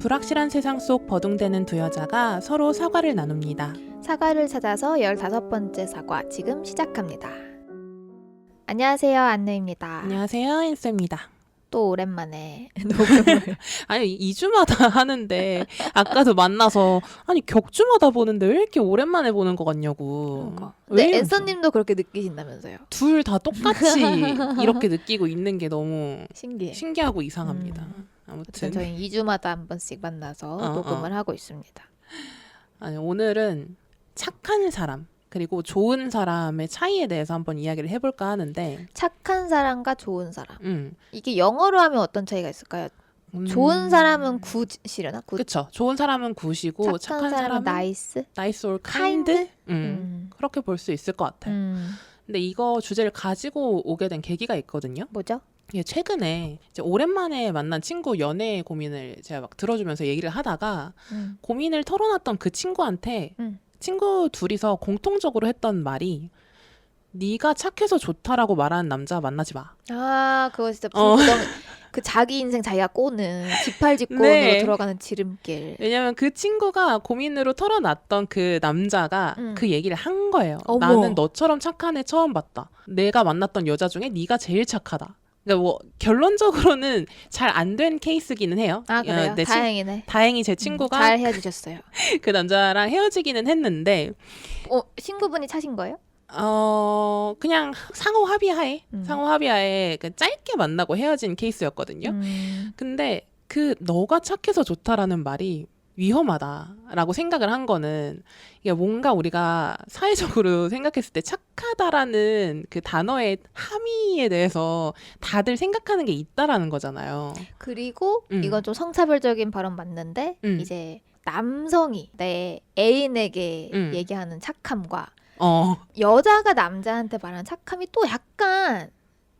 불확실한 세상 속 버둥대는 두 여자가 서로 사과를 나눕니다. 사과를 찾아서 15번째 사과 지금 시작합니다. 안녕하세요, 안느입니다. 안녕하세요, 인쌤입니다. 또 오랜만에 녹음을. 아니 2주마다 하는데 아까도 만나서 아니 격주마다 보는데 왜 이렇게 오랜만에 보는 것 같냐고. 근데 앤서님도 그렇게 느끼신다면서요. 둘 다 똑같이 이렇게 느끼고 있는 게 너무 신기해. 신기하고 이상합니다. 아무튼 저희 2주마다 한 번씩 만나서 녹음을 하고 있습니다. 아니, 오늘은 착한 사람 그리고 좋은 사람의 차이에 대해서 한번 이야기를 해볼까 하는데 착한 사람과 좋은 사람. 이게 영어로 하면 어떤 차이가 있을까요? 좋은 사람은 굿이려나? 굿. 그쵸. 좋은 사람은 굿이고 착한 사람은 나이스? 나이스 or kind? kind? 그렇게 볼 수 있을 것 같아요. 근데 이거 주제를 가지고 오게 된 계기가 있거든요. 뭐죠? 예, 최근에 이제 오랜만에 만난 친구 연애 고민을 제가 막 들어주면서 얘기를 하다가 고민을 털어놨던 그 친구한테 친구 둘이서 공통적으로 했던 말이 네가 착해서 좋다라고 말하는 남자 만나지 마. 아, 그거 진짜 그 자기 인생 자기가 꼬는 지팔직고로 네. 들어가는 지름길. 왜냐면 그 친구가 고민으로 털어놨던 그 남자가 그 얘기를 한 거예요. 어머. 나는 너처럼 착한 애 처음 봤다. 내가 만났던 여자 중에 네가 제일 착하다. 그러니까 뭐 결론적으로는 잘 안 된 케이스기는 해요. 아, 그래요? 다행이네. 다행히 제 친구가 잘 헤어지셨어요. 그 남자랑 헤어지기는 했는데 친구분이 차신 거예요? 그냥 상호 합의하에 그 짧게 만나고 헤어진 케이스였거든요. 근데 그 너가 착해서 좋다라는 말이 위험하다라고 생각을 한 거는 이게 뭔가 우리가 사회적으로 생각했을 때 착하다라는 그 단어의 함의에 대해서 다들 생각하는 게 있다라는 거잖아요. 그리고 이건 좀 성차별적인 발언 맞는데 이제 남성이 내 애인에게 얘기하는 착함과 여자가 남자한테 말하는 착함이 또 약간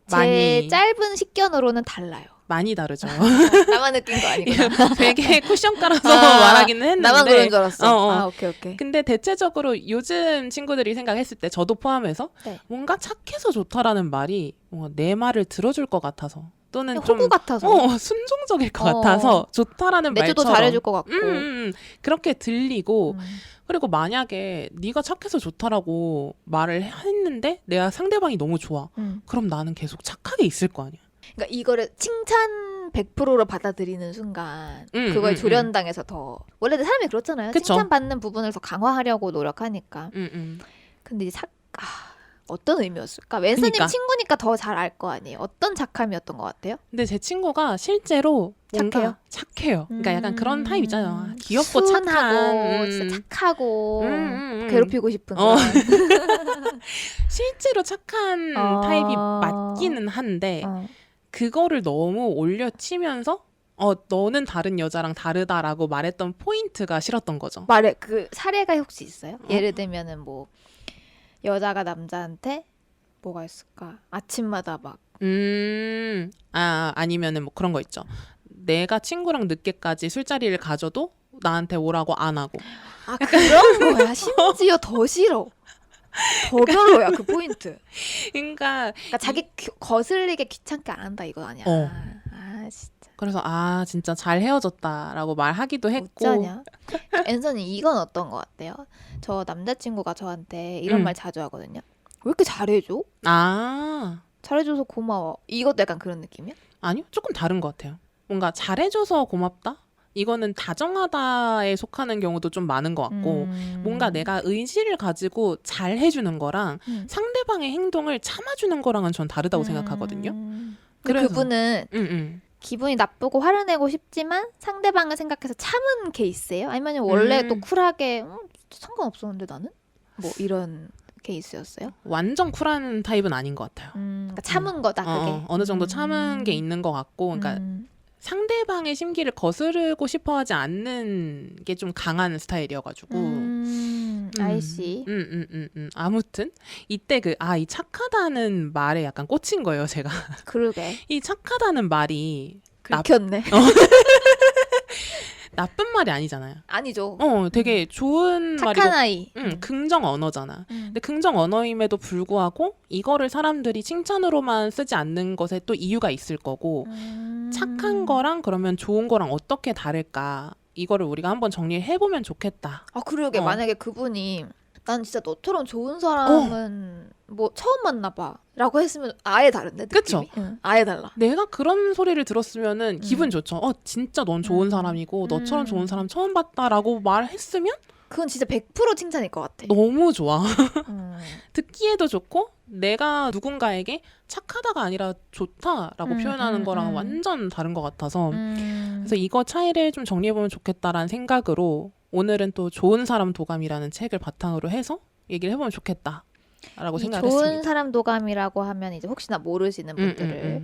제 많이. 짧은 식견으로는 달라요. 많이 다르죠. 나만 느낀 거 아니구나. 되게 쿠션 깔아서 말하기는 했는데 나만 그런 줄 알았어. 아, 오케이. 근데 대체적으로 요즘 친구들이 생각했을 때 저도 포함해서 네. 뭔가 착해서 좋다라는 말이 뭔가 내 말을 들어줄 것 같아서 또는 호구 좀 같아서. 순종적일 것 같아서 좋다라는 내주도 말처럼 잘해줄 것 같고. 그렇게 들리고 그리고 만약에 네가 착해서 좋다라고 말을 했는데 내가 상대방이 너무 좋아. 그럼 나는 계속 착하게 있을 거 아니야. 그러니까 이거를 칭찬 100%로 받아들이는 순간 그거에 조련당해서 더 원래 사람이 그렇잖아요. 그쵸? 칭찬받는 부분을 더 강화하려고 노력하니까. 근데 이제 어떤 의미였을까? 왼손님 그러니까. 친구니까 더 잘 알 거 아니에요. 어떤 착함이었던 것 같아요? 근데 제 친구가 실제로 뭔가 착해요. 그러니까 약간 그런 타입 있잖아요. 귀엽고 순하고 착한. 진짜 착하고 괴롭히고 싶은 그런. 실제로 착한 타입이 맞기는 한데 그거를 너무 올려치면서 너는 다른 여자랑 다르다라고 말했던 포인트가 싫었던 거죠. 그 사례가 혹시 있어요? 예를 들면은 뭐 여자가 남자한테 뭐가 있을까? 아침마다 막 아니면은 뭐 그런 거 있죠. 내가 친구랑 늦게까지 술자리를 가져도 나한테 오라고 안 하고. 그런 거야. 심지어 더 싫어. 더 별로야 그 포인트. 그러니까 자기 거슬리게 귀찮게 안 한다 이거 아니야. 진짜. 그래서 진짜 잘 헤어졌다라고 말하기도 했고. 어쩌냐? 앤서님 이건 어떤 것 같아요? 저 남자친구가 저한테 이런 말 자주 하거든요. 왜 이렇게 잘해줘? 잘해줘서 고마워. 이것도 약간 그런 느낌이야? 아니요, 조금 다른 것 같아요. 뭔가 잘해줘서 고맙다? 이거는 다정하다에 속하는 경우도 좀 많은 것 같고 뭔가 내가 의지를 가지고 잘 해주는 거랑 상대방의 행동을 참아주는 거랑은 전 다르다고 생각하거든요. 그래서 그분은 기분이 나쁘고 화를 내고 싶지만 상대방을 생각해서 참은 케이스예요? 아니면 원래 또 쿨하게 상관없었는데 나는? 뭐 이런 케이스였어요? 완전 쿨한 타입은 아닌 것 같아요. 그러니까 참은 거다 그게? 어느 정도 참은 게 있는 것 같고 그러니까 상대방의 심기를 거스르고 싶어하지 않는 게 좀 강한 스타일이어가지고 아이씨. 아무튼 이때 이 착하다는 말에 약간 꽂힌 거예요 제가. 그러게. 이 착하다는 말이 긁혔네. 나쁜 말이 아니잖아요. 아니죠. 되게 좋은 착한 말이고 아이. 긍정 언어잖아. 근데 긍정 언어임에도 불구하고 이거를 사람들이 칭찬으로만 쓰지 않는 것에 또 이유가 있을 거고 착한 거랑 그러면 좋은 거랑 어떻게 다를까? 이거를 우리가 한번 정리를 해보면 좋겠다. 아 그러게 만약에 그분이 난 진짜 너처럼 좋은 사람은 뭐 처음 만나봐 라고 했으면 아예 다른데 느낌이? 그쵸? 응, 아예 달라. 내가 그런 소리를 들었으면은 기분 좋죠. 진짜 넌 좋은 사람이고 너처럼 좋은 사람 처음 봤다라고 말했으면 그건 진짜 100% 칭찬일 것 같아. 너무 좋아. 듣기에도 좋고 내가 누군가에게 착하다가 아니라 좋다라고 표현하는 거랑 완전 다른 것 같아서 그래서 이거 차이를 좀 정리해보면 좋겠다라는 생각으로 오늘은 또 좋은 사람 도감이라는 책을 바탕으로 해서 얘기를 해보면 좋겠다라고 생각을 좋은 했습니다. 사람 도감이라고 하면 이제 혹시나 모르시는 분들을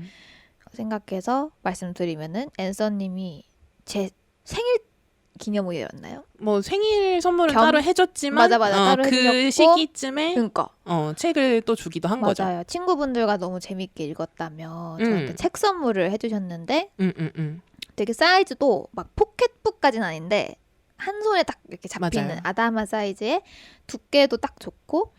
생각해서 말씀드리면은 앤서님이 제 생일 기념일이었나요? 뭐 생일 선물은 따로 해줬지만 맞아 따로 그 해주셨고 시기쯤에 그러니까 책을 또 주기도 한 거죠. 맞아요. 친구분들과 너무 재밌게 읽었다며 저한테 책 선물을 해주셨는데 되게 사이즈도 막 포켓북까지는 아닌데 한 손에 딱 이렇게 잡히는 맞아요. 아담한 사이즈에 두께도 딱 좋고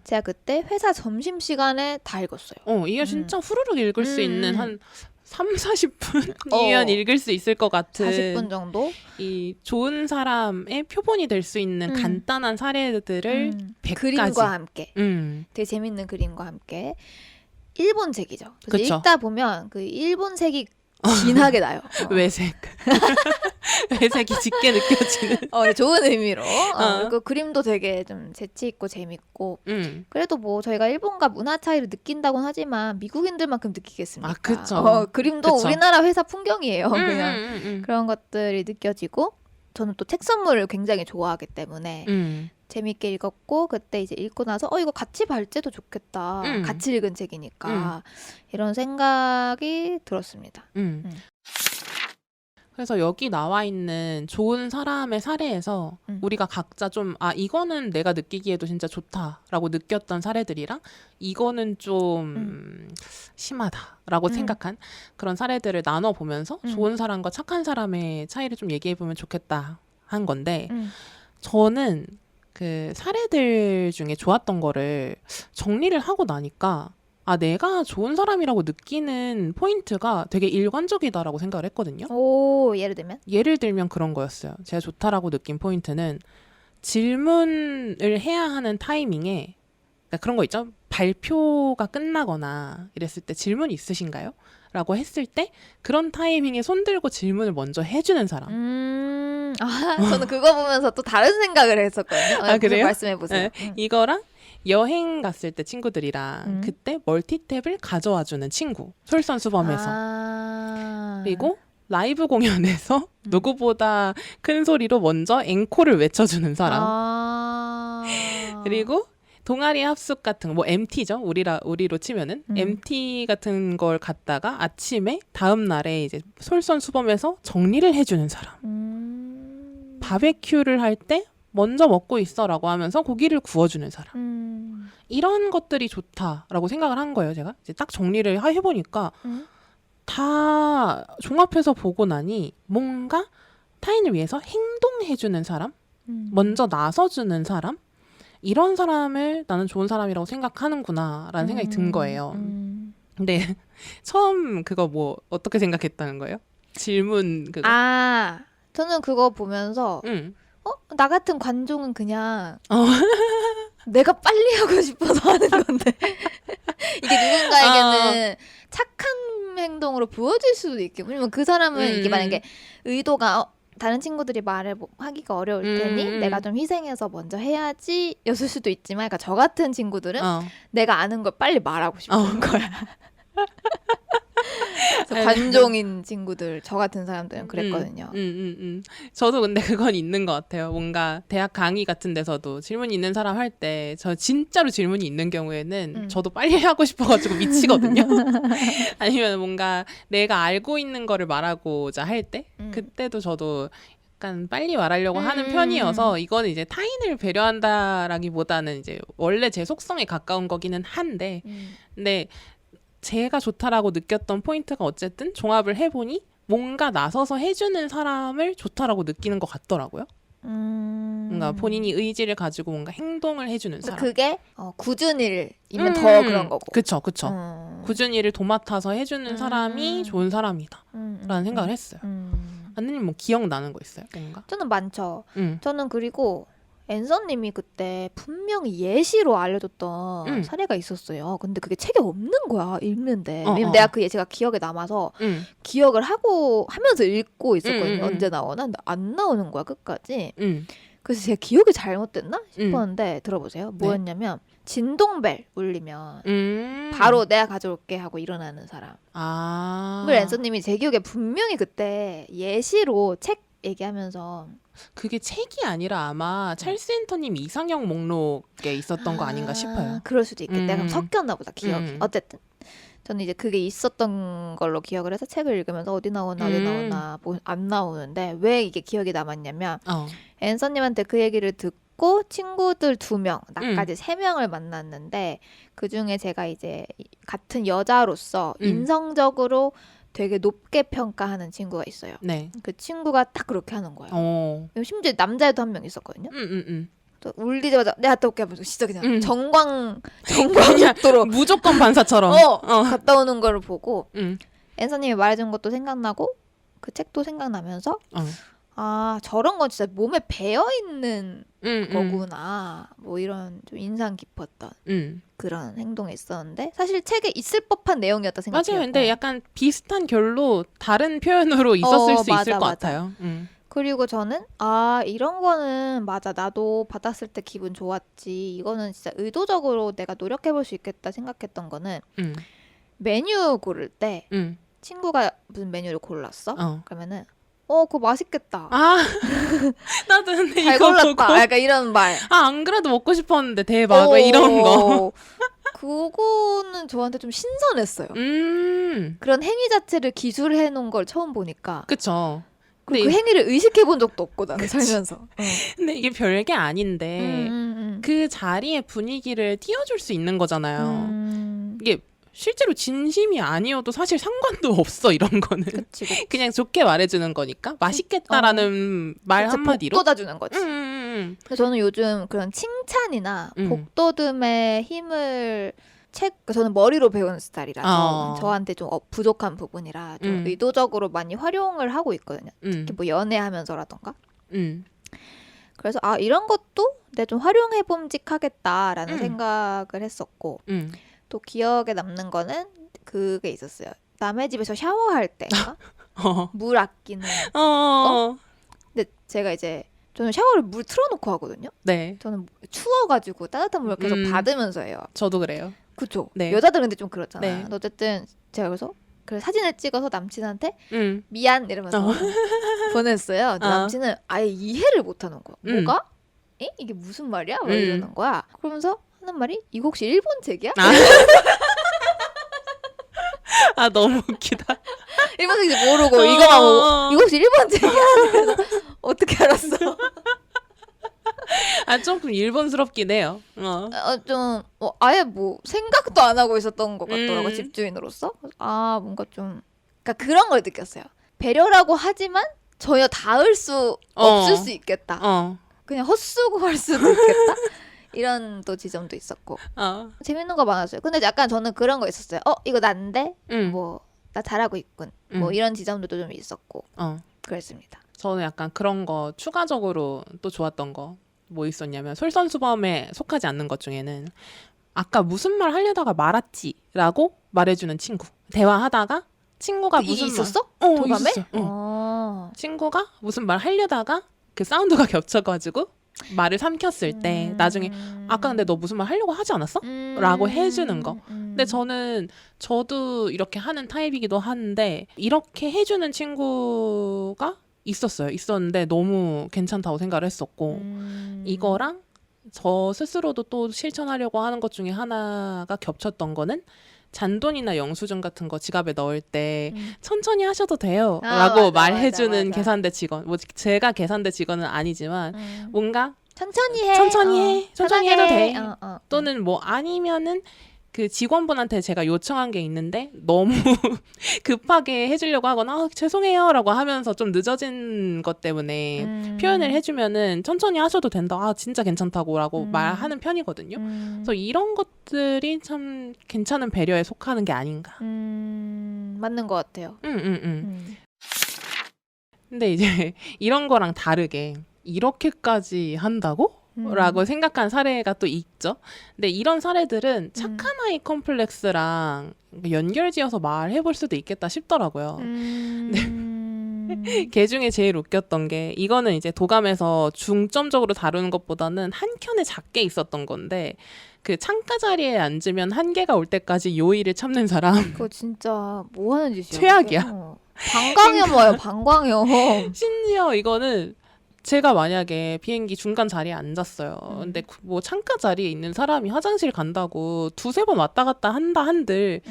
제가 그때 회사 점심시간에 다 읽었어요. 이게 진짜 후루룩 읽을 수 있는 한 30-40분이면 읽을 수 있을 것 같은 40분 정도? 이 좋은 사람의 표본이 될 수 있는 간단한 사례들을 100가지 그림과 함께 되게 재밌는 그림과 함께 일본 책이죠. 그래서 그쵸. 읽다 보면 그 일본색이 진하게 나요. 외색 외색이 짙게 느껴지는 좋은 의미로 그 그림도 되게 좀 재치 있고 재밌고 그래도 뭐 저희가 일본과 문화 차이를 느낀다고는 하지만 미국인들만큼 느끼겠습니까? 그쵸. 그림도 그쵸. 우리나라 회사 풍경이에요. 그냥 그런 것들이 느껴지고 저는 또 책 선물을 굉장히 좋아하기 때문에 재밌게 읽었고 그때 이제 읽고 나서 이거 같이 발제도 좋겠다. 같이 읽은 책이니까 이런 생각이 들었습니다. 그래서 여기 나와 있는 좋은 사람의 사례에서 우리가 각자 좀 이거는 내가 느끼기에도 진짜 좋다라고 느꼈던 사례들이랑 이거는 좀 심하다라고 생각한 그런 사례들을 나눠보면서 좋은 사람과 착한 사람의 차이를 좀 얘기해보면 좋겠다 한 건데 저는 그 사례들 중에 좋았던 거를 정리를 하고 나니까 내가 좋은 사람이라고 느끼는 포인트가 되게 일관적이다라고 생각을 했거든요. 오, 예를 들면? 예를 들면 그런 거였어요. 제가 좋다라고 느낀 포인트는 질문을 해야 하는 타이밍에 그러니까 그런 거 있죠. 발표가 끝나거나 이랬을 때 질문 있으신가요? 라고 했을 때 그런 타이밍에 손 들고 질문을 먼저 해주는 사람. 저는 그거 보면서 또 다른 생각을 했었거든요. 그래요? 말씀해보세요. 네. 이거랑 여행 갔을 때 친구들이랑 그때 멀티탭을 가져와주는 친구. 솔선수범해서. 그리고 라이브 공연에서 누구보다 큰 소리로 먼저 앵콜을 외쳐주는 사람. 그리고 동아리 합숙 같은 뭐 MT죠. 우리로 치면은 MT 같은 걸 갔다가 아침에 다음 날에 이제 솔선수범해서 정리를 해주는 사람. 바베큐를 할 때 먼저 먹고 있어라고 하면서 고기를 구워주는 사람. 이런 것들이 좋다라고 생각을 한 거예요. 제가 이제 딱 정리를 해보니까 다 종합해서 보고 나니 뭔가 타인을 위해서 행동해주는 사람, 먼저 나서주는 사람, 이런 사람을 나는 좋은 사람이라고 생각하는구나라는 생각이 든 거예요. 근데 처음 그거 뭐 어떻게 생각했다는 거예요? 질문 그거. 저는 그거 보면서 나 같은 관종은 그냥 내가 빨리 하고 싶어서 하는 건데 이게 누군가에게는 착한 행동으로 보여질 수도 있겠고 왜냐면 그 사람은 이게 만약에 의도가 다른 친구들이 말을 하기가 어려울 테니 내가 좀 희생해서 먼저 해야지 였을 수도 있지만 그러니까 저 같은 친구들은 내가 아는 걸 빨리 말하고 싶은 거야. 그래서 관종인 친구들 저 같은 사람들은 그랬거든요. 저도 근데 그건 있는 것 같아요. 뭔가 대학 강의 같은 데서도 질문이 있는 사람 할 때 저 진짜로 질문이 있는 경우에는 저도 빨리 하고 싶어가지고 미치거든요. 아니면 뭔가 내가 알고 있는 거를 말하고자 할 때 그때도 저도 약간 빨리 말하려고 하는 편이어서 이거는 이제 타인을 배려한다라기보다는 이제 원래 제 속성에 가까운 거기는 한데 근데 제가 좋다라고 느꼈던 포인트가 어쨌든 종합을 해보니 뭔가 나서서 해주는 사람을 좋다라고 느끼는 것 같더라고요. 뭔가 본인이 의지를 가지고 뭔가 행동을 해주는 사람. 그게 굳은 일이면 더 그런 거고. 그쵸. 굳은 일을 도맡아서 해주는 사람이 좋은 사람이다 라는 생각을 했어요. 안느님 뭐 기억나는 거 있어요? 뭔가? 저는 많죠. 저는 그리고 앤서님이 그때 분명히 예시로 알려줬던 사례가 있었어요. 근데 그게 책에 없는 거야, 읽는데. 왜냐면 내가 그 예시가 기억에 남아서 기억을 하면서 읽고 있었거든요. 언제 나오나? 근데 안 나오는 거야, 끝까지. 그래서 제가 기억이 잘못됐나 싶었는데 들어보세요. 뭐였냐면 진동벨 울리면 바로 내가 가져올게 하고 일어나는 사람. 물 앤서님이 제 기억에 분명히 그때 예시로 책 얘기하면서 그게 책이 아니라 아마 찰스 앤터님 이상형 목록에 있었던 거 아닌가 싶어요. 그럴 수도 있겠다. 그럼 섞였나 보다, 기억이. 어쨌든 저는 이제 그게 있었던 걸로 기억을 해서 책을 읽으면서 어디 나오나 뭐 안 나오는데 왜 이게 기억이 남았냐면 앤서님한테 그 얘기를 듣고 친구들 2명, 나까지 3명을 만났는데 그중에 제가 이제 같은 여자로서 인성적으로 되게 높게 평가하는 친구가 있어요. 네. 그 친구가 딱 그렇게 하는 거예요. 심지어 남자애도 한 명 있었거든요. 또 울리자마자 내가 갔다 올게 하면서 진짜 그냥 정광적도로 무조건 반사처럼 갔다 오는 거를 보고 앤서님이 말해준 것도 생각나고 그 책도 생각나면서 아 저런 건 진짜 몸에 배어있는 거구나 뭐 이런 좀 인상 깊었던 그런 행동이 있었는데 사실 책에 있을 법한 내용이었다 생각해요. 맞아요. 근데 약간 비슷한 결로 다른 표현으로 있었을 수 있을 것 같아요. 그리고 저는 이런 거는 맞아 나도 받았을 때 기분 좋았지 이거는 진짜 의도적으로 내가 노력해볼 수 있겠다 생각했던 거는 메뉴 고를 때 친구가 무슨 메뉴를 골랐어? 그러면은 그거 맛있겠다. 나도 근데 잘 이거 골랐다. 보고 약간 이런 말. 안 그래도 먹고 싶었는데 대박 왜 이런 거. 그거는 저한테 좀 신선했어요. 그런 행위 자체를 기술해 놓은 걸 처음 보니까. 그쵸. 그리고 그 행위를 의식해 본 적도 없고 나는 살면서. 근데 이게 별게 아닌데 그 자리의 분위기를 띄워줄 수 있는 거잖아요. 이게 실제로 진심이 아니어도 사실 상관도 없어 이런 거는. 그치. 그냥 좋게 말해주는 거니까 맛있겠다라는 말 한마디로 복돋아주는 거지. 저는 요즘 그런 칭찬이나 복돋음의 힘을 저는 머리로 배우는 스타일이라서 저한테 좀 부족한 부분이라 좀 의도적으로 많이 활용을 하고 있거든요. 특히 뭐 연애하면서라던가. 그래서 이런 것도 내가 좀 활용해 봄직하겠다라는 생각을 했었고 또 기억에 남는 거는 그게 있었어요. 남의 집에서 샤워할 때 물 아끼는 거. 근데 제가 이제 저는 샤워를 물 틀어놓고 하거든요. 네. 저는 추워가지고 따뜻한 물을 계속 받으면서 해요. 저도 그래요. 그쵸. 네. 여자들은 근데 좀 그렇잖아요. 네. 근데 어쨌든 제가 그래서 사진을 찍어서 남친한테 미안 이러면서 보냈어요. 근데 남친은 아예 이해를 못하는 거야. 뭐가? 이게 무슨 말이야? 막 이러는 거야. 그러면서 하는 말이 이거 혹시 일본 책이야? 너무 웃기다. 일본 책인지 모르고 이거만 보고 이거 혹시 일본 책이야? 어떻게 알았어? 조금 일본스럽긴 해요. 좀 아예 뭐 생각도 안 하고 있었던 것 같더라고 집주인으로서. 뭔가 좀 그러니까 그런 걸 느꼈어요. 배려라고 하지만 전혀 닿을 수 없을 수 있겠다. 그냥 헛수고할 수도 있겠다. 이런 또 지점도 있었고 재밌는 거 많았어요. 근데 약간 저는 그런 거 있었어요. 이거 난데 뭐 나 잘하고 있군. 뭐 이런 지점도 좀 있었고 그랬습니다. 저는 약간 그런 거 추가적으로 또 좋았던 거 뭐 있었냐면 솔선수범에 속하지 않는 것 중에는 아까 무슨 말 하려다가 말았지라고 말해주는 친구. 대화하다가 친구가 무슨 있었어? 말 도감에? 있었어. 친구가 무슨 말 하려다가 그 사운드가 겹쳐가지고 말을 삼켰을 때 나중에 아까 근데 너 무슨 말 하려고 하지 않았어? 라고 해주는 거. 근데 저도 이렇게 하는 타입이기도 한데 이렇게 해주는 친구가 있었는데 너무 괜찮다고 생각을 했었고 이거랑 저 스스로도 또 실천하려고 하는 것 중에 하나가 겹쳤던 거는 잔돈이나 영수증 같은 거 지갑에 넣을 때 천천히 하셔도 돼요 라고 말해주는 맞아. 계산대 직원. 뭐 제가 계산대 직원은 아니지만 뭔가 천천히 해도 돼. 또는 뭐 아니면은 그 직원분한테 제가 요청한 게 있는데 너무 급하게 해주려고 하거나 죄송해요 라고 하면서 좀 늦어진 것 때문에 표현을 해주면은 천천히 하셔도 된다. 진짜 괜찮다고 라고 말하는 편이거든요. 그래서 이런 것들이 참 괜찮은 배려에 속하는 게 아닌가. 맞는 것 같아요. 근데 이제 이런 거랑 다르게 이렇게까지 한다고? 라고 생각한 사례가 또 있죠. 근데 이런 사례들은 착한 아이 컴플렉스랑 연결지어서 말해볼 수도 있겠다 싶더라고요. 걔 중에 제일 웃겼던 게 이거는 이제 도감에서 중점적으로 다루는 것보다는 한 켠에 작게 있었던 건데 그 창가 자리에 앉으면 한계가 올 때까지 요일을 참는 사람. 그거 진짜 뭐 하는 짓이야? 최악이야. 방광염 와요. 방광염. 심지어 이거는 제가 만약에 비행기 중간 자리에 앉았어요. 근데 뭐 창가 자리에 있는 사람이 화장실 간다고 두세 번 왔다 갔다 한다 한들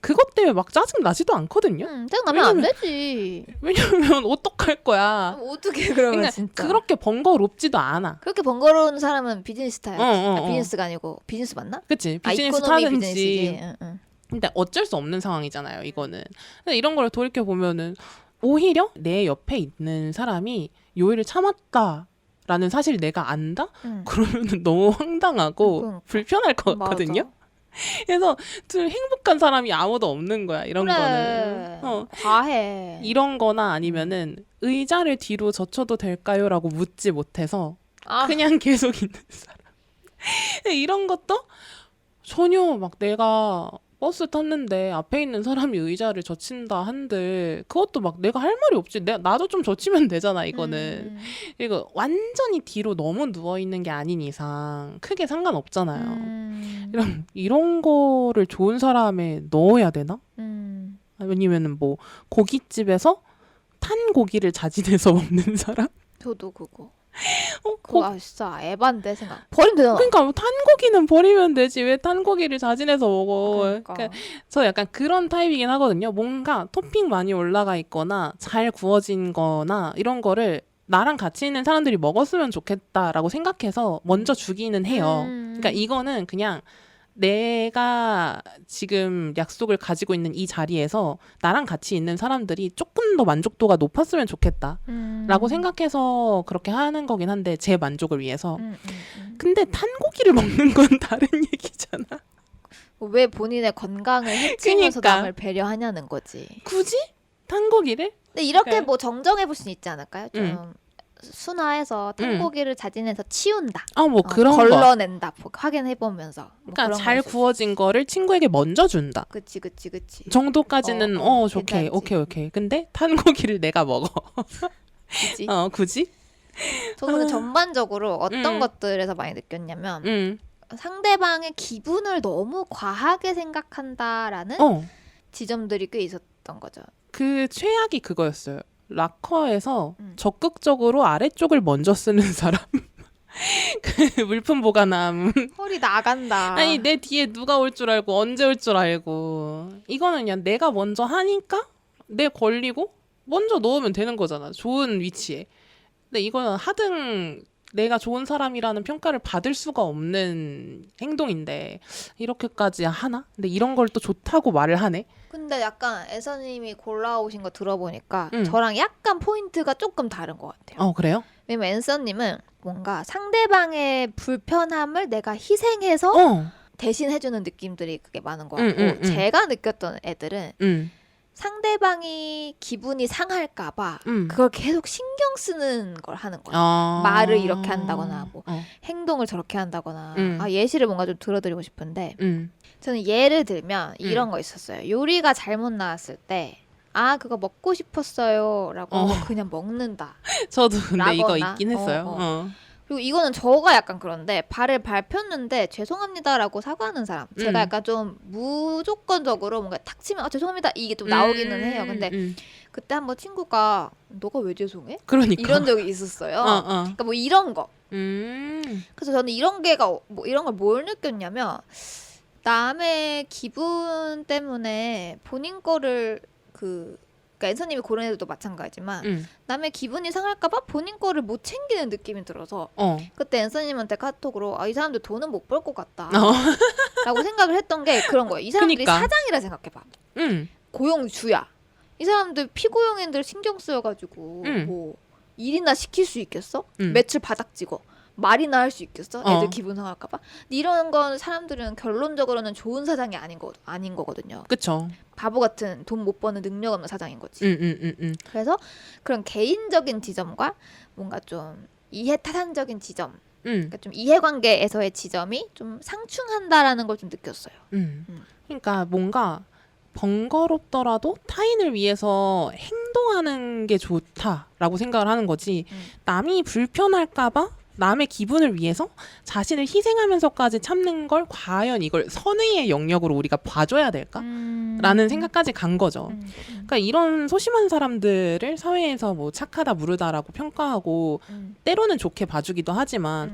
그것 때문에 막 짜증 나지도 않거든요. 짜증나면 안 되지. 왜냐면 어떡할 거야. 어떻게 그러면 그러니까 진짜. 그렇게 번거롭지도 않아. 그렇게 번거로운 사람은 비즈니스 타야지. 어. 비즈니스가 아니고 비즈니스 맞나? 그치. 비즈니스 이코노미 타든지. 비즈니스지. 근데 어쩔 수 없는 상황이잖아요. 이거는. 근데 이런 걸 돌이켜보면은 오히려 내 옆에 있는 사람이 요일을 참았다라는 사실을 내가 안다? 그러면 너무 황당하고 그러니까. 불편할 것 같거든요. 그래서 좀 행복한 사람이 아무도 없는 거야. 이런 거는. 과해. 이런 거나 아니면은 의자를 뒤로 젖혀도 될까요? 라고 묻지 못해서 그냥 계속 있는 사람. 이런 것도 전혀 막 내가 버스 탔는데 앞에 있는 사람이 의자를 젖힌다 한들 그것도 막 내가 할 말이 없지. 나도 좀 젖히면 되잖아 이거는. 이거 완전히 뒤로 너무 누워있는 게 아닌 이상 크게 상관없잖아요. 이런 거를 좋은 사람에 넣어야 되나? 아니면은 뭐 고깃집에서 탄 고기를 자진해서 먹는 사람? 저도 그거. 그거 진짜 에반데 생각. 버리면 되잖아. 그러니까 탄 고기는 버리면 되지 왜 탄 고기를 자진해서 먹어. 그러니까 저 약간 그런 타입이긴 하거든요. 뭔가 토핑 많이 올라가 있거나 잘 구워진 거나 이런 거를 나랑 같이 있는 사람들이 먹었으면 좋겠다라고 생각해서 먼저 주기는 해요. 그러니까 이거는 그냥 내가 지금 약속을 가지고 있는 이 자리에서 나랑 같이 있는 사람들이 조금 더 만족도가 높았으면 좋겠다라고 생각해서 그렇게 하는 거긴 한데 제 만족을 위해서. 근데 탄 고기를 먹는 건 다른 얘기잖아. 왜 본인의 건강을 해치면서 그러니까. 남을 배려하냐는 거지. 굳이? 탄 고기를? 근데 이렇게 그러니까. 뭐 정정해 볼 수는 있지 않을까요? 좀 순화해서 탄 고기를 자진해서 치운다. 뭐 그런 거. 걸러낸다. 확인해 보면서. 그러니까 잘 구워진 거를 친구에게 먼저 준다. 그치. 정도까지는 좋게. 오케이. 근데 탄 고기를 내가 먹어. 굳이? 굳이? 저는 전반적으로 어떤 것들에서 많이 느꼈냐면 상대방의 기분을 너무 과하게 생각한다라는 지점들이 꽤 있었던 거죠. 그 최악이 그거였어요. 락커에서 적극적으로 아래쪽을 먼저 쓰는 사람. 그 물품 보관함. 헐이 나간다. 아니 내 뒤에 누가 올 줄 알고 언제 올 줄 알고. 이거는 그냥 내가 먼저 하니까 내 권리고 먼저 넣으면 되는 거잖아. 좋은 위치에. 근데 이거는 하등 내가 좋은 사람이라는 평가를 받을 수가 없는 행동인데 이렇게까지 하나? 근데 이런 걸 또 좋다고 말을 하네. 근데 약간 애서님이 골라오신 거 들어보니까 저랑 약간 포인트가 조금 다른 것 같아요. 그래요? 왜냐면 앤서님은 뭔가 상대방의 불편함을 내가 희생해서 대신 해주는 느낌들이 그게 많은 것 같고 제가 느꼈던 애들은 상대방이 기분이 상할까봐 그걸 계속 신경 쓰는 걸 하는 거야. 말을 이렇게 한다거나 뭐 행동을 저렇게 한다거나 예시를 뭔가 좀 들어드리고 싶은데 저는 예를 들면 이런 거 있었어요. 요리가 잘못 나왔을 때 그거 먹고 싶었어요 라고 그냥 먹는다. 저도 근데 라거나, 이거 있긴 했어요. 그리고 이거는 저가 약간 그런데 발을 밟혔는데 죄송합니다라고 사과하는 사람. 제가 약간 좀 무조건적으로 뭔가 탁 치면 죄송합니다 이게 좀 나오기는 해요. 근데 그때 한번 친구가 너가 왜 죄송해? 그러니까 이런 적이 있었어요. 그러니까 뭐 이런 거. 그래서 저는 이런 걸 뭘 느꼈냐면 남의 기분 때문에 본인 거를 그러니까 그러니까 앤서님이 고른 애들도 마찬가지지만 남의 기분이 상할까봐 본인 거를 못 챙기는 느낌이 들어서 그때 앤서님한테 카톡으로 이 사람들 돈은 못 벌 것 같다 라고 생각을 했던 게 그런 거예요. 이 사람들이 그러니까. 사장이라 생각해봐. 고용주야. 이 사람들 피고용인들 신경 쓰여가지고 뭐 일이나 시킬 수 있겠어? 매출 바닥 찍어. 말이나 할 수 있겠어? 애들 기분 상할까봐. 이런 건 사람들은 결론적으로는 좋은 사장이 아닌 거거든요. 그쵸. 바보 같은 돈 못 버는 능력 없는 사장인 거지. 그래서 그런 개인적인 지점과 뭔가 좀 이해타산적인 지점, 그러니까 좀 이해관계에서의 지점이 좀 상충한다라는 걸 좀 느꼈어요. 그러니까 뭔가 번거롭더라도 타인을 위해서 행동하는 게 좋다라고 생각을 하는 거지. 남이 불편할까봐 남의 기분을 위해서 자신을 희생하면서까지 참는 걸 과연 이걸 선의의 영역으로 우리가 봐줘야 될까? 라는 생각까지 간 거죠. 그러니까 이런 소심한 사람들을 사회에서 뭐 착하다 무르다라고 평가하고 때로는 좋게 봐주기도 하지만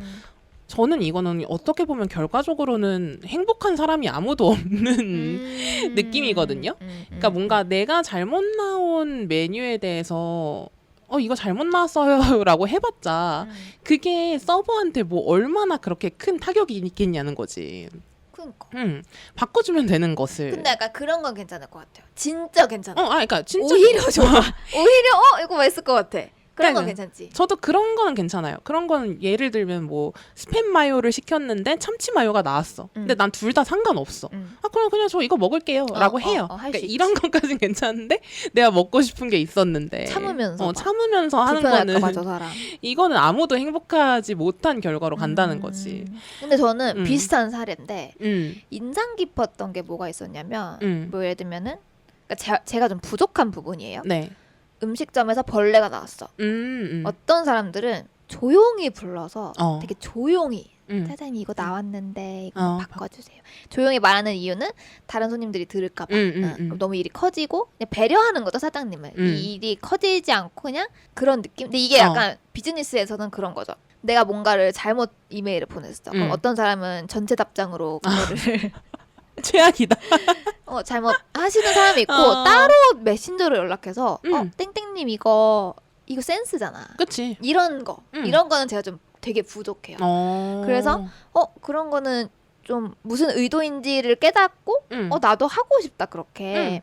저는 이거는 어떻게 보면 결과적으로는 행복한 사람이 아무도 없는 느낌이거든요. 그러니까 뭔가 내가 잘못 나온 메뉴에 대해서 이거 잘못 나왔어요 라고 해봤자 그게 서버한테 뭐 얼마나 그렇게 큰 타격이 있겠냐는 거지. 그러니까. 바꿔주면 되는 것을. 근데 약간 그런 건 괜찮을 것 같아요. 진짜 괜찮아. 그러니까 진짜 오히려 좋아. 오히려 이거 맛있을 것 같아. 그런 건 괜찮지. 저도 그런 거는 괜찮아요. 그런 거는 예를 들면 뭐 스팸 마요를 시켰는데 참치 마요가 나왔어. 근데 난 둘 다 상관없어. 그럼 그냥 저 이거 먹을게요 라고 해요. 그러니까 이런 것까지는 괜찮은데 내가 먹고 싶은 게 있었는데 참으면서 하는 거는 봐, 저 사람. 이거는 아무도 행복하지 못한 결과로 간다는 거지. 근데 저는 비슷한 사례인데 인상 깊었던 게 뭐가 있었냐면 뭐 예를 들면은 그러니까 제가 좀 부족한 부분이에요. 네. 음식점에서 벌레가 나왔어. 어떤 사람들은 조용히 불러서 되게 조용히 사장님 이거 나왔는데 이거 바꿔주세요. 조용히 말하는 이유는 다른 손님들이 들을까봐 너무 일이 커지고 그냥 배려하는 거죠 사장님을. 이 일이 커지지 않고 그냥 그런 느낌. 근데 이게 약간 비즈니스에서는 그런 거죠. 내가 뭔가를 잘못 이메일을 보냈어. 그럼 어떤 사람은 전체 답장으로 그거를 최악이다. 잘못 하시는 사람이 있고 따로 메신저로 연락해서 땡땡님 이거 센스잖아. 그치. 이런 거는 제가 좀 되게 부족해요. 그래서 그런 거는 좀 무슨 의도인지를 깨닫고 나도 하고 싶다 그렇게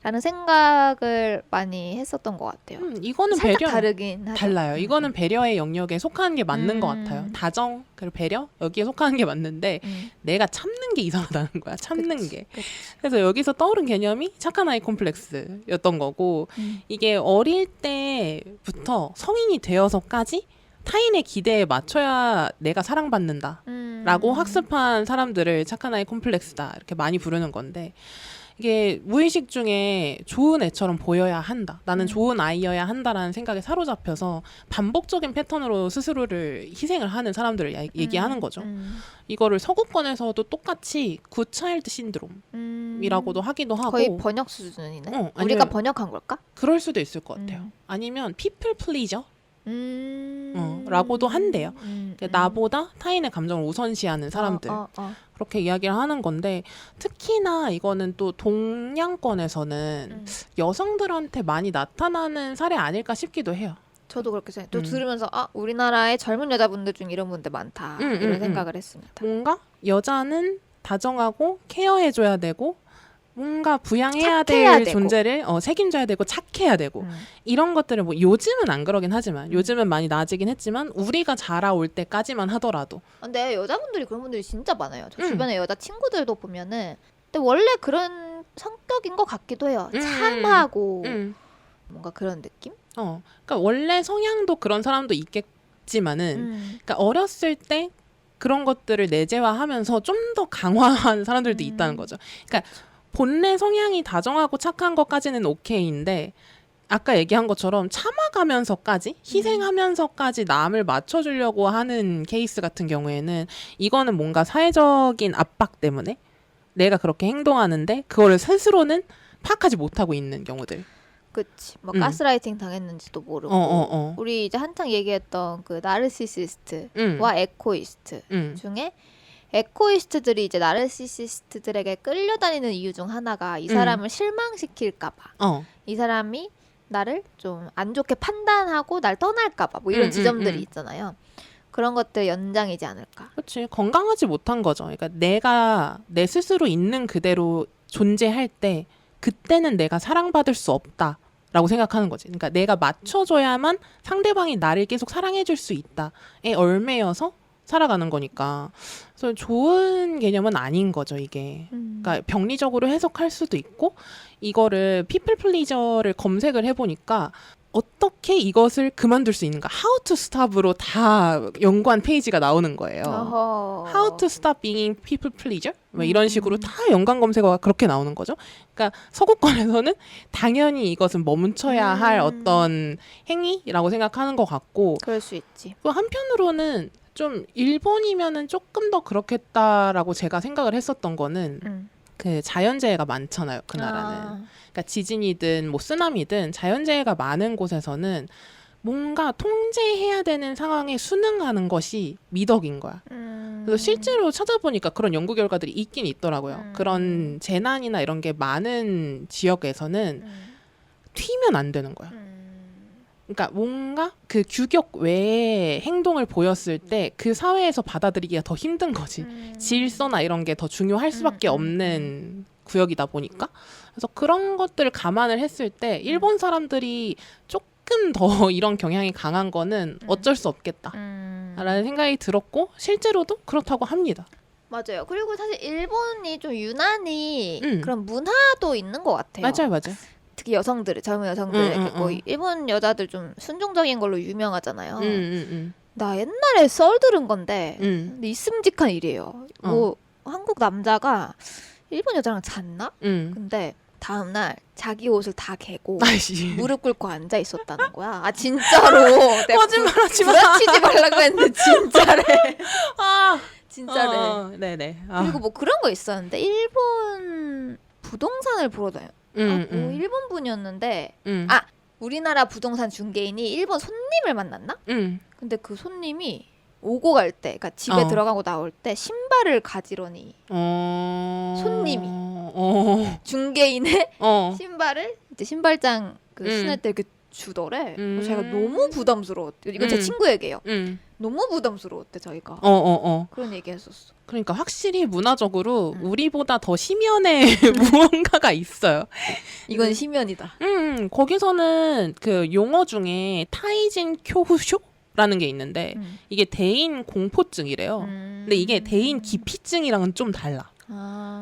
라는 생각을 많이 했었던 것 같아요. 이거는 살짝 배려 다르긴 하죠. 달라요. 이거는 배려의 영역에 속하는 게 맞는 것 같아요. 다정 그리고 배려 여기에 속하는 게 맞는데 내가 참는 게 이상하다는 거야. 참는 게. 그래서 여기서 떠오른 개념이 착한 아이 콤플렉스였던 거고 이게 어릴 때부터 성인이 되어서까지 타인의 기대에 맞춰야 내가 사랑받는다 라고 학습한 사람들을 착한 아이 콤플렉스다 이렇게 많이 부르는 건데 이게 무의식 중에 좋은 애처럼 보여야 한다. 나는 좋은 아이여야 한다라는 생각에 사로잡혀서 반복적인 패턴으로 스스로를 희생을 하는 사람들을 얘기하는 거죠. 이거를 서구권에서도 똑같이 굿차일드 신드롬이라고도 하기도 하고 거의 번역 수준이네. 우리가 번역한 걸까? 그럴 수도 있을 것 같아요. 아니면 people pleaser 라고도 한대요. 나보다 타인의 감정을 우선시하는 사람들 그렇게 이야기를 하는 건데 특히나 이거는 또 동양권에서는 여성들한테 많이 나타나는 사례 아닐까 싶기도 해요. 저도 그렇게 생각해요. 또 들으면서 우리나라의 젊은 여자분들 중 이런 분들 많다 이런 생각을 했습니다. 뭔가 여자는 다정하고 케어해줘야 되고 뭔가 부양해야 될 존재를 책임져야 되고 착해야 되고 이런 것들을 뭐 요즘은 안 그러긴 하지만 요즘은 많이 나아지긴 했지만 우리가 자라올 때까지만 하더라도 근데 여자분들이 그런 분들이 진짜 많아요. 저 주변에 여자 친구들도 보면은 근데 원래 그런 성격인 것 같기도 해요. 참하고 뭔가 그런 느낌? 그러니까 원래 성향도 그런 사람도 있겠지만은 그러니까 어렸을 때 그런 것들을 내재화하면서 좀 더 강화한 사람들도 있다는 거죠. 그러니까 본래 성향이 다정하고 착한 것까지는 오케이인데 아까 얘기한 것처럼 참아가면서까지 희생하면서까지 남을 맞춰주려고 하는 케이스 같은 경우에는 이거는 뭔가 사회적인 압박 때문에 내가 그렇게 행동하는데 그거를 스스로는 파악하지 못하고 있는 경우들. 그치. 뭐 가스라이팅 당했는지도 모르고 우리 이제 한창 얘기했던 그 나르시시스트와 에코이스트 중에 에코이스트들이 이제 나르시시스트들에게 끌려다니는 이유 중 하나가 이 사람을 실망시킬까봐 이 사람이 나를 좀 안 좋게 판단하고 날 떠날까봐 뭐 이런 지점들이 있잖아요. 그런 것들 연장이지 않을까. 그렇지. 건강하지 못한 거죠. 그러니까 내가 내 스스로 있는 그대로 존재할 때 그때는 내가 사랑받을 수 없다라고 생각하는 거지. 그러니까 내가 맞춰줘야만 상대방이 나를 계속 사랑해줄 수 있다에 얽매여서 살아가는 거니까. 그래서 좋은 개념은 아닌 거죠, 이게. 그러니까 병리적으로 해석할 수도 있고 이거를 피플 플리저를 검색을 해보니까 어떻게 이것을 그만둘 수 있는가? How to stop으로 다 연구한 페이지가 나오는 거예요. How to stop being people pleaser? 뭐 이런 식으로 다 연관 검색어가 그렇게 나오는 거죠. 그러니까 서구권에서는 당연히 이것은 멈춰야 할 어떤 행위라고 생각하는 것 같고, 그럴 수 있지. 또 한편으로는 좀 일본이면은 조금 더 그렇겠다라고 제가 생각을 했었던 거는 그 자연재해가 많잖아요, 그 나라는. 그러니까 지진이든 뭐 쓰나미든 자연재해가 많은 곳에서는 뭔가 통제해야 되는 상황에 순응하는 것이 미덕인 거야. 그래서 실제로 찾아보니까 그런 연구 결과들이 있긴 있더라고요. 그런 재난이나 이런 게 많은 지역에서는 튀면 안 되는 거야. 그러니까 뭔가 그 규격 외의 행동을 보였을 때 그 사회에서 받아들이기가 더 힘든 거지. 질서나 이런 게 더 중요할 수밖에 없는 구역이다 보니까. 그래서 그런 것들을 감안을 했을 때 일본 사람들이 조금 더 이런 경향이 강한 거는 어쩔 수 없겠다 라는 생각이 들었고 실제로도 그렇다고 합니다. 맞아요. 그리고 사실 일본이 좀 유난히 그런 문화도 있는 것 같아요. 맞아요. 특히 여성들, 젊은 여성들, 뭐 일본 여자들 좀 순종적인 걸로 유명하잖아요. 나 옛날에 썰 들은 건데 근데 있음직한 일이에요. 뭐 한국 남자가 일본 여자랑 잤나? 근데 다음날 자기 옷을 다 개고 무릎 꿇고 앉아 있었다는 거야. 아 진짜로. 거짓말하지 마. 부라치지 말라고 했는데 진짜래. 진짜래. 네네. 그리고 뭐 그런 거 있었는데 일본 부동산을 보러 다녀. 뭐 일본 분이었는데 우리나라 부동산 중개인이 일본 손님을 만났나? 근데 그 손님이 오고 갈 때, 그러니까 집에 들어가고 나올 때 신발을 가지러니 손님이 중개인의 신발을 이제 신발장 그 신을 때 이렇게 주더래. 자기가 너무 부담스러웠대. 이건 제 친구 얘기예요. 너무 부담스러웠대 자기가. 그런 얘기했었어. 그러니까 확실히 문화적으로 우리보다 더 심연의 무언가가 있어요. 이건 심연이다. 거기서는 그 용어 중에 타이진 쿄후쇼라는 게 있는데 이게 대인 공포증이래요. 근데 이게 대인 기피증이랑은 좀 달라.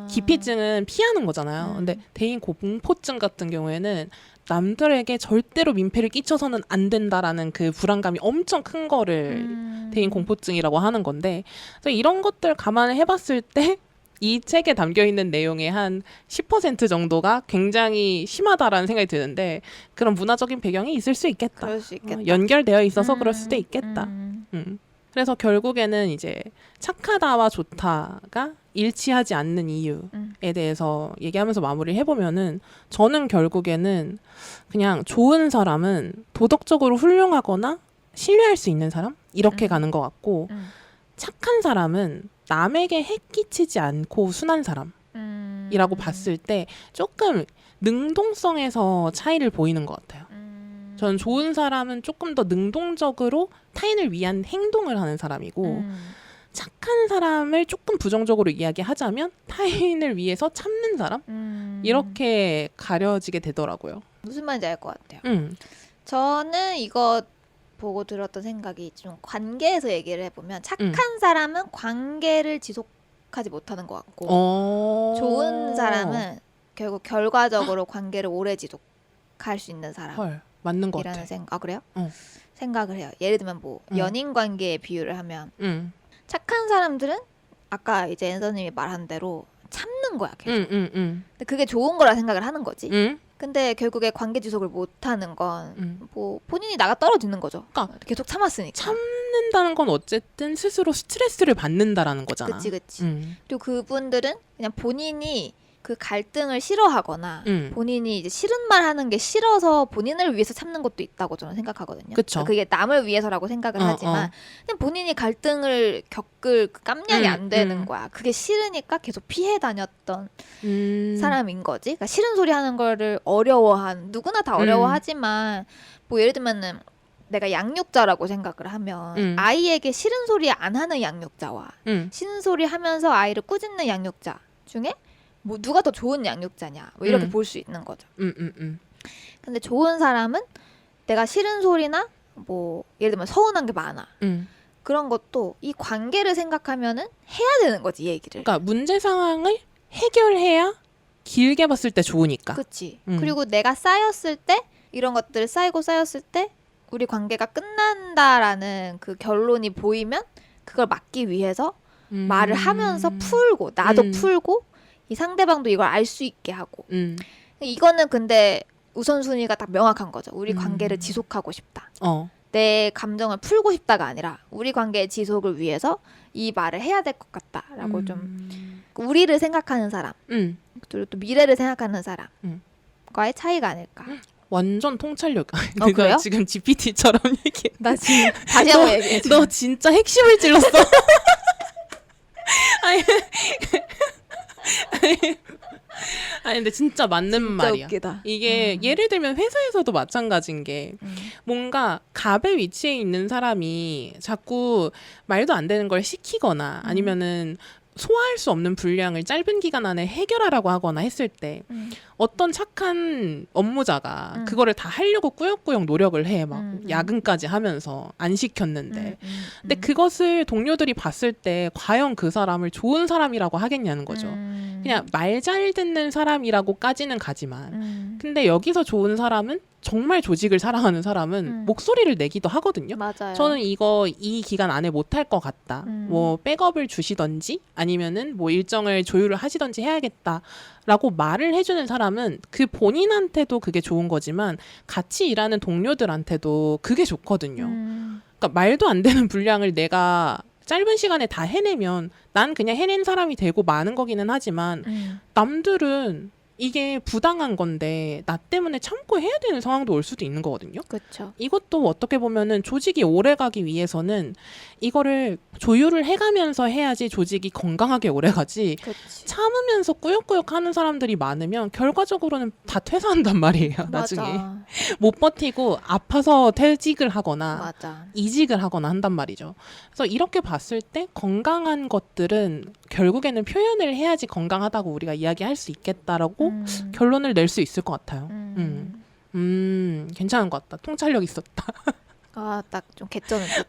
기피증은 피하는 거잖아요. 근데 대인 공포증 같은 경우에는 남들에게 절대로 민폐를 끼쳐서는 안 된다라는 그 불안감이 엄청 큰 거를 대인 공포증이라고 하는 건데, 그래서 이런 것들 감안을 해봤을 때 이 책에 담겨있는 내용의 한 10% 정도가 굉장히 심하다라는 생각이 드는데 그런 문화적인 배경이 있을 수 있겠다. 그럴 수 있겠다. 연결되어 있어서 그럴 수도 있겠다. 그래서 결국에는 이제 착하다와 좋다가 일치하지 않는 이유에 대해서 얘기하면서 마무리를 해보면은 저는 결국에는 그냥 좋은 사람은 도덕적으로 훌륭하거나 신뢰할 수 있는 사람? 이렇게 가는 것 같고 착한 사람은 남에게 해 끼치지 않고 순한 사람이라고 봤을 때 조금 능동성에서 차이를 보이는 것 같아요. 저는 좋은 사람은 조금 더 능동적으로 타인을 위한 행동을 하는 사람이고 착한 사람을 조금 부정적으로 이야기하자면 타인을 위해서 참는 사람? 이렇게 가려지게 되더라고요. 무슨 말인지 알 것 같아요. 저는 이거 보고 들었던 생각이 좀 관계에서 얘기를 해보면 착한 사람은 관계를 지속하지 못하는 것 같고 좋은 사람은 결국 결과적으로 관계를 오래 지속할 수 있는 사람. 헐, 맞는 것 같아. 그래요? 생각을 해요. 예를 들면 뭐 연인 관계에 비유를 하면 착한 사람들은 아까 이제 앤서님이 말한 대로 참는 거야 계속. 근데 그게 좋은 거라 생각을 하는 거지. 근데 결국에 관계 지속을 못하는 건 뭐 본인이 나가 떨어지는 거죠. 그러니까 계속 참았으니까. 참는다는 건 어쨌든 스스로 스트레스를 받는다라는 거잖아. 그치. 그리고 그분들은 그냥 본인이 그 갈등을 싫어하거나 본인이 이제 싫은 말 하는 게 싫어서 본인을 위해서 참는 것도 있다고 저는 생각하거든요. 그쵸. 그러니까 그게 남을 위해서라고 생각을 하지만 그냥 본인이 갈등을 겪을 그 깜냥이 안 되는 거야. 그게 싫으니까 계속 피해 다녔던 사람인 거지. 그러니까 싫은 소리 하는 거를 어려워한, 누구나 다 어려워하지만 뭐 예를 들면은 내가 양육자라고 생각을 하면 아이에게 싫은 소리 안 하는 양육자와 싫은 소리 하면서 아이를 꾸짖는 양육자 중에 뭐 누가 더 좋은 양육자냐 뭐 이렇게 볼 수 있는 거죠. 근데 좋은 사람은 내가 싫은 소리나 뭐 예를 들면 서운한 게 많아. 그런 것도 이 관계를 생각하면은 해야 되는 거지, 얘기를. 그러니까 문제 상황을 해결해야 길게 봤을 때 좋으니까. 그렇지. 그리고 내가 쌓였을 때 이런 것들을 쌓였을 때 우리 관계가 끝난다라는 그 결론이 보이면 그걸 막기 위해서 말을 하면서 풀고 나도 풀고 이 상대방도 이걸 알 수 있게 하고 이거는 근데 우선순위가 딱 명확한 거죠. 우리 관계를 지속하고 싶다. 내 감정을 풀고 싶다가 아니라 우리 관계의 지속을 위해서 이 말을 해야 될 것 같다라고 좀 우리를 생각하는 사람 그리고 또 미래를 생각하는 사람과의 차이가 아닐까. 완전 통찰력. 그래요? 지금 GPT처럼 얘기해. 나 지금 다시 한번 얘기해. 너 진짜 핵심을 찔렀어. 아니 근데 진짜 맞는 진짜 말이야. 웃기다. 이게 예를 들면 회사에서도 마찬가지인 게 뭔가 갑의 위치에 있는 사람이 자꾸 말도 안 되는 걸 시키거나 아니면은 소화할 수 없는 분량을 짧은 기간 안에 해결하라고 하거나 했을 때 어떤 착한 업무자가 그거를 다 하려고 꾸역꾸역 노력을 해. 막 야근까지 하면서 안 시켰는데. 근데 그것을 동료들이 봤을 때 과연 그 사람을 좋은 사람이라고 하겠냐는 거죠. 그냥 말 잘 듣는 사람이라고까지는 가지만 근데 여기서 좋은 사람은 정말 조직을 사랑하는 사람은 목소리를 내기도 하거든요. 맞아요. 저는 이거 이 기간 안에 못할 것 같다. 뭐 백업을 주시던지 아니면은 뭐 일정을 조율을 하시던지 해야겠다라고 말을 해주는 사람은 그 본인한테도 그게 좋은 거지만 같이 일하는 동료들한테도 그게 좋거든요. 그러니까 말도 안 되는 분량을 내가 짧은 시간에 다 해내면 난 그냥 해낸 사람이 되고 마는 거기는 하지만 남들은 이게 부당한 건데 나 때문에 참고 해야 되는 상황도 올 수도 있는 거거든요. 그렇죠. 이것도 어떻게 보면은 조직이 오래가기 위해서는 이거를 조율을 해가면서 해야지 조직이 건강하게 오래가지. 그치. 참으면서 꾸역꾸역 하는 사람들이 많으면 결과적으로는 다 퇴사한단 말이에요. 맞아. 나중에 못 버티고 아파서 퇴직을 하거나 맞아. 이직을 하거나 한단 말이죠. 그래서 이렇게 봤을 때 건강한 것들은 결국에는 표현을 해야지 건강하다고 우리가 이야기할 수 있겠다라고 결론을 낼 수 있을 것 같아요. 괜찮은 것 같다. 통찰력 있었다. 아, 딱 좀 개쩌는 듯.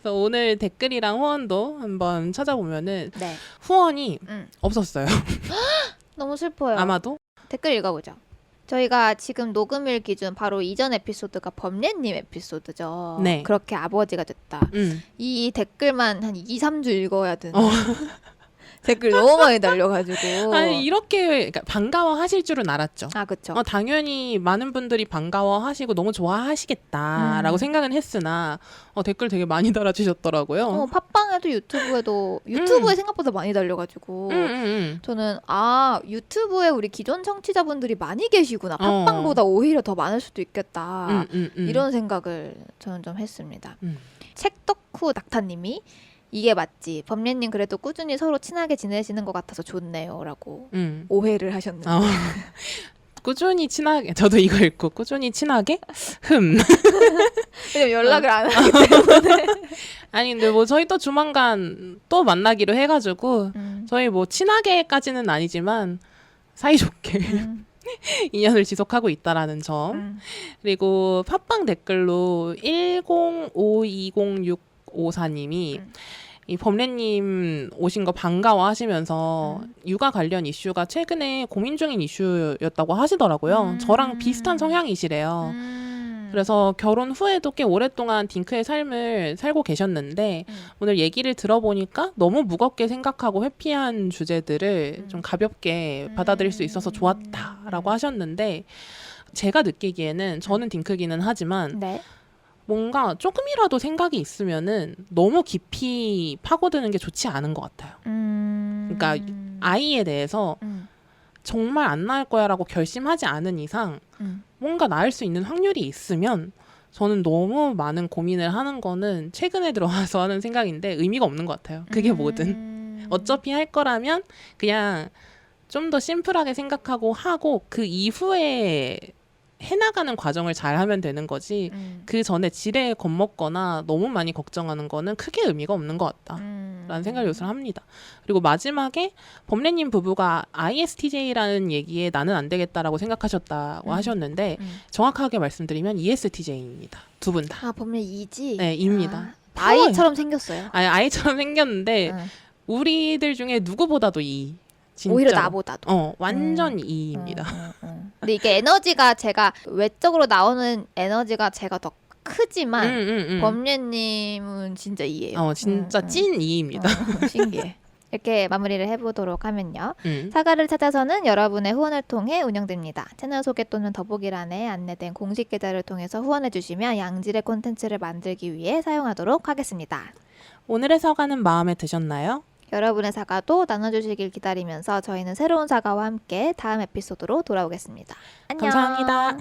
그래서 오늘 댓글이랑 후원도 한번 찾아보면은 네. 후원이 없었어요. 너무 슬퍼요. 아마도 댓글 읽어보죠. 저희가 지금 녹음일 기준 바로 이전 에피소드가 범례님 에피소드죠. 네. 그렇게 아버지가 됐다. 이 댓글만 한 2, 3주 읽어야 되는 댓글 너무 많이 달려가지고. 아니 이렇게 그러니까 반가워하실 줄은 알았죠. 아, 그쵸. 당연히 많은 분들이 반가워하시고 너무 좋아하시겠다라고 생각은 했으나 댓글 되게 많이 달아주셨더라고요. 팟빵에도 유튜브에 생각보다 많이 달려가지고 저는 유튜브에 우리 기존 청취자분들이 많이 계시구나. 팟빵보다 오히려 더 많을 수도 있겠다. 이런 생각을 저는 좀 했습니다. 책덕후 낙타님이 이게 맞지. 범례님 그래도 꾸준히 서로 친하게 지내시는 것 같아서 좋네요. 라고 오해를 하셨는데. 꾸준히 친하게. 저도 이거 읽고 꾸준히 친하게? 왜냐면 연락을 안 하기 때문에. 아니 근데 뭐 저희 또 조만간 또 만나기로 해가지고 저희 뭐 친하게까지는 아니지만 사이좋게 인연을 지속하고 있다라는 점. 그리고 팟빵 댓글로 10520654님이 이 범례님 오신 거 반가워하시면서 육아 관련 이슈가 최근에 고민 중인 이슈였다고 하시더라고요. 저랑 비슷한 성향이시래요. 그래서 결혼 후에도 꽤 오랫동안 딩크의 삶을 살고 계셨는데 오늘 얘기를 들어보니까 너무 무겁게 생각하고 회피한 주제들을 좀 가볍게 받아들일 수 있어서 좋았다라고 하셨는데 제가 느끼기에는 저는 딩크기는 하지만 네. 뭔가 조금이라도 생각이 있으면은 너무 깊이 파고드는 게 좋지 않은 것 같아요. 그러니까 아이에 대해서 정말 안 낳을 거야라고 결심하지 않은 이상 뭔가 낳을 수 있는 확률이 있으면 저는 너무 많은 고민을 하는 거는 최근에 들어와서 하는 생각인데 의미가 없는 것 같아요. 그게 뭐든. 어차피 할 거라면 그냥 좀 더 심플하게 생각하고 하고 그 이후에 해나가는 과정을 잘 하면 되는 거지 그 전에 지레 겁먹거나 너무 많이 걱정하는 거는 크게 의미가 없는 것 같다라는 생각을 요새 합니다. 그리고 마지막에 범래님 부부가 ISTJ라는 얘기에 나는 안 되겠다라고 생각하셨다고 하셨는데 정확하게 말씀드리면 ESTJ입니다. 두 분 다. 아, 범래 이지? 네, 입니다. 아이처럼 생겼어요. 아니, 아이처럼 생겼는데 우리들 중에 누구보다도 이. 진짜. 오히려 나보다도. 완전 이입니다. 근데 이게 에너지가 제가 외적으로 나오는 에너지가 제가 더 크지만 범례님은 진짜 이예요. 진짜 찐 이입니다. 신기해. 이렇게 마무리를 해보도록 하면요. 사과를 찾아서는 여러분의 후원을 통해 운영됩니다. 채널 소개 또는 더보기란에 안내된 공식 계좌를 통해서 후원해주시면 양질의 콘텐츠를 만들기 위해 사용하도록 하겠습니다. 오늘의 사과는 마음에 드셨나요? 여러분의 사과도 나눠주시길 기다리면서 저희는 새로운 사과와 함께 다음 에피소드로 돌아오겠습니다. 안녕. 감사합니다.